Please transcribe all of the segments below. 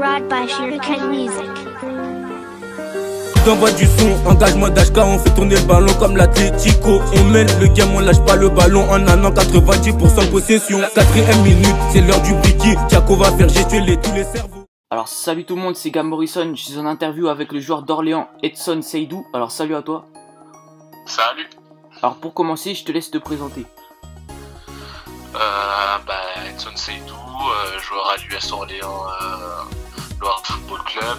brought by Shuriken Music. T'envoies du son, engagement d'HK, on fait tourner le ballon comme l'Atlético. On mène le game, on lâche pas le ballon. En un an, 90% possession. 4ème minute, c'est l'heure du briquet. Thiago va faire gestuer tous les cerveaux. Alors salut tout le monde, c'est Gam Morrison. Je suis en interview avec le joueur d'Orléans, Edson Seydou. Alors salut à toi. Salut. Alors pour commencer, je te laisse te présenter. Edson Seydou, joueur à l'US Orléans Loire Football Club.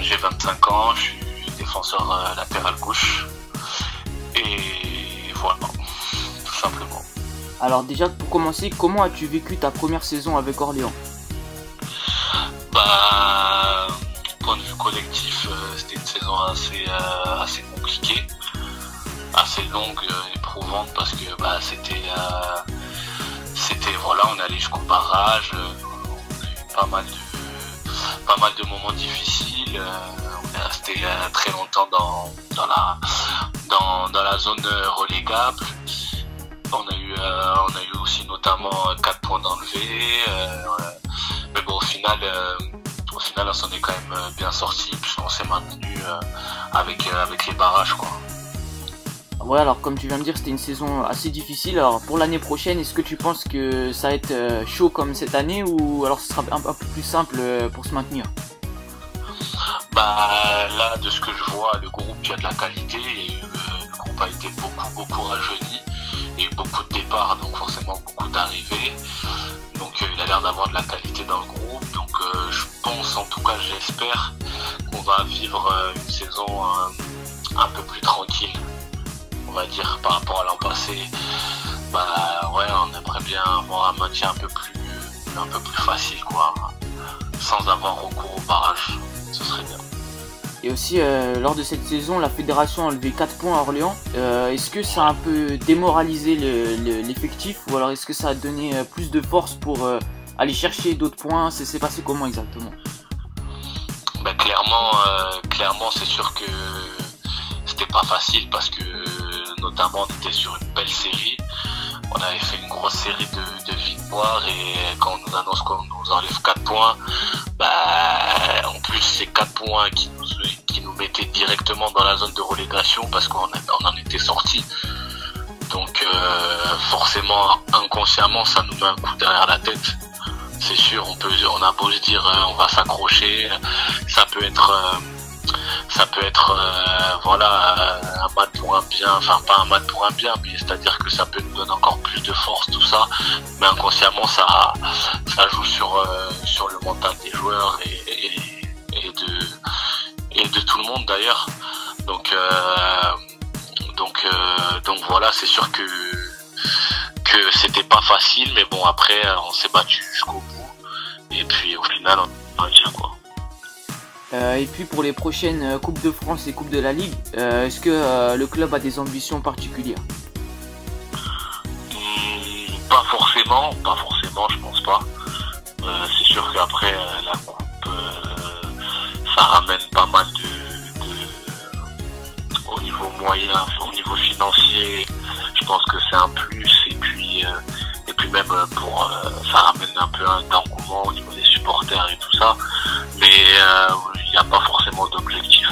J'ai 25 ans, je suis défenseur latéral gauche. Et voilà, tout simplement. Alors déjà pour commencer, comment as-tu vécu ta première saison avec Orléans? Point de vue collectif, c'était une saison assez compliquée, assez longue, éprouvante parce que c'était voilà, on allait jusqu'au barrage, on a eu pas mal de moments difficiles, on est resté très longtemps dans la zone relégable. On a eu aussi notamment 4 points d'enlevés, mais bon au final on s'en est quand même bien sorti puisqu'on s'est maintenu avec les barrages quoi. Ouais, alors comme tu viens de dire, c'était une saison assez difficile. Alors pour l'année prochaine, est-ce que tu penses que ça va être chaud comme cette année ou alors ce sera un peu plus simple pour se maintenir? Là, de ce que je vois, le groupe il y a de la qualité et le groupe a été beaucoup rajeuni. Il y a eu beaucoup de départs, donc forcément beaucoup d'arrivées. Donc il a l'air d'avoir de la qualité dans le groupe. Donc je pense, en tout cas j'espère qu'on va vivre une saison un peu plus tranquille. On va dire par rapport à l'an passé, ouais, on aimerait bien avoir un maintien un peu plus facile quoi, sans avoir recours au barrage, ce serait bien. Et aussi lors de cette saison, la fédération a enlevé 4 points à Orléans. Est-ce que ça a un peu démoralisé l'effectif ou alors est-ce que ça a donné plus de force pour aller chercher d'autres points? C'est passé comment exactement? Clairement c'est sûr que c'était pas facile parce que notamment on était sur une belle série, on avait fait une grosse série de victoires et quand on nous annonce qu'on nous enlève 4 points, en plus c'est 4 points qui nous mettaient directement dans la zone de relégation parce qu'on en était sortis. Donc forcément inconsciemment ça nous met un coup derrière la tête. C'est sûr, on a beau se dire on va s'accrocher, ça peut être un mal pour un bien, enfin pas un mal pour un bien, mais c'est-à-dire que ça peut nous donner encore plus de force tout ça, mais inconsciemment ça joue sur le mental des joueurs et de tout le monde d'ailleurs. Donc voilà, c'est sûr que c'était pas facile, mais bon après on s'est battu jusqu'au bout et puis au final on tient quoi. Et puis pour les prochaines Coupes de France et Coupes de la Ligue, est-ce que le club a des ambitions particulières? Pas forcément, je pense pas. C'est sûr qu'après la coupe, ça ramène pas mal au niveau moyen, au niveau financier. Je pense que c'est un plus et puis même ça ramène un peu d'engouement au niveau des supporters et tout ça. Mais il n'y a pas forcément d'objectif.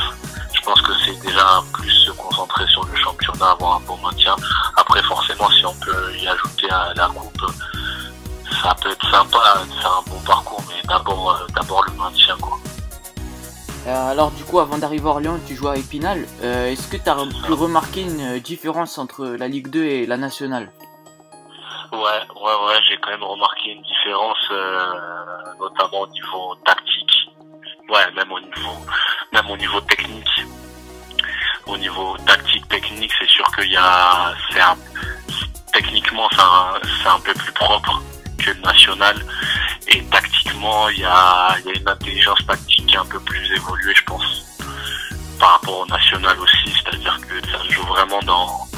Je pense que c'est déjà plus se concentrer sur le championnat, avoir un bon maintien. Après forcément si on peut y ajouter à la coupe, ça peut être sympa de faire un bon parcours, mais d'abord le maintien quoi. Alors du coup avant d'arriver à Orléans, tu joues à Épinal. Est-ce que tu as pu remarquer une différence entre la Ligue 2 et la nationale? Ouais, j'ai quand même remarqué une différence, notamment au niveau tactique. Ouais, même au niveau technique. Au niveau tactique, technique, c'est sûr qu'il y a, techniquement, c'est un peu plus propre que le national. Et tactiquement, il y a une intelligence tactique qui est un peu plus évoluée, je pense, par rapport au national aussi. C'est-à-dire que ça se joue vraiment dans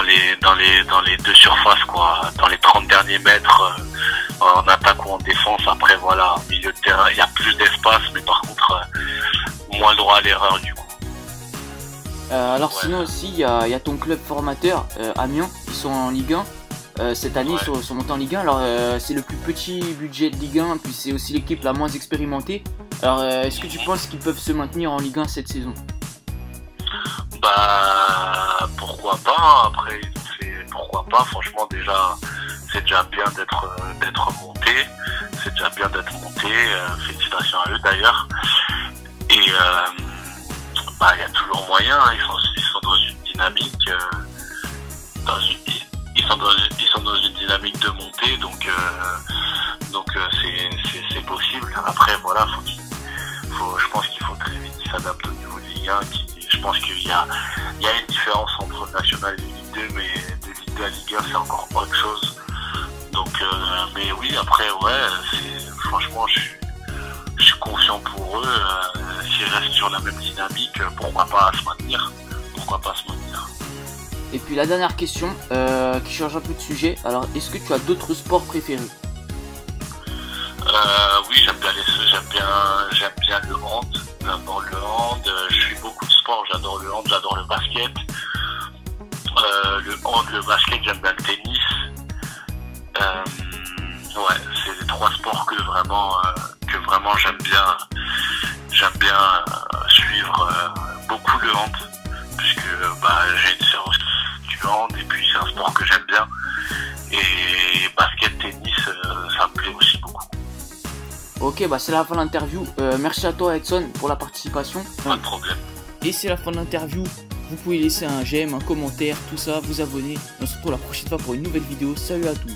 les deux surfaces, quoi. Dans les 30 derniers mètres, en attaque ou en défense. Après, voilà, au milieu de terrain, il y a plus d'espace, mais par contre, moins le droit à l'erreur, du coup. Alors ouais. Sinon aussi, il y a ton club formateur, Amiens, ils sont en Ligue 1. cette année. Ouais. Sont montés en Ligue 1. Alors c'est le plus petit budget de Ligue 1, puis c'est aussi l'équipe la moins expérimentée. Alors est-ce que tu penses qu'ils peuvent se maintenir en Ligue 1 cette saison? Bah pourquoi pas, après pourquoi pas, franchement déjà c'est déjà bien d'être monté, c'est déjà bien d'être monté, félicitations à eux d'ailleurs. Et bah il y a toujours moyen, hein, ils sont dans une dynamique ils sont dans une dynamique de montée, donc c'est possible. Après voilà, je pense qu'il faut très vite qu'ils s'adaptent au niveau de Ligue 1. Je pense qu'il y a une différence entre le National et Ligue 2, mais de Ligue 2 à Ligue 1 c'est encore autre chose. Donc mais oui, après ouais, franchement je suis confiant pour eux. S'ils restent sur la même dynamique, pourquoi pas se maintenir. Et puis la dernière question, qui change un peu de sujet. Alors, est-ce que tu as d'autres sports préférés? Oui, j'aime bien le hand. J'adore le hand. Je suis beaucoup de sport. J'adore le hand, j'adore le basket. Le hand, le basket, j'aime bien le tennis. Ouais, c'est les trois sports que vraiment j'aime bien. J'aime bien suivre beaucoup le hand, puisque j'ai une sœur du hand et puis c'est un sport que j'aime bien. Et basket, tennis, ça me plaît aussi beaucoup. Ok, bah c'est la fin de l'interview. Merci à toi Edson pour la participation. Pas de problème. Et c'est la fin de l'interview. Vous pouvez laisser un j'aime, un commentaire, tout ça, vous abonner. On se retrouve la prochaine fois pour une nouvelle vidéo. Salut à tous.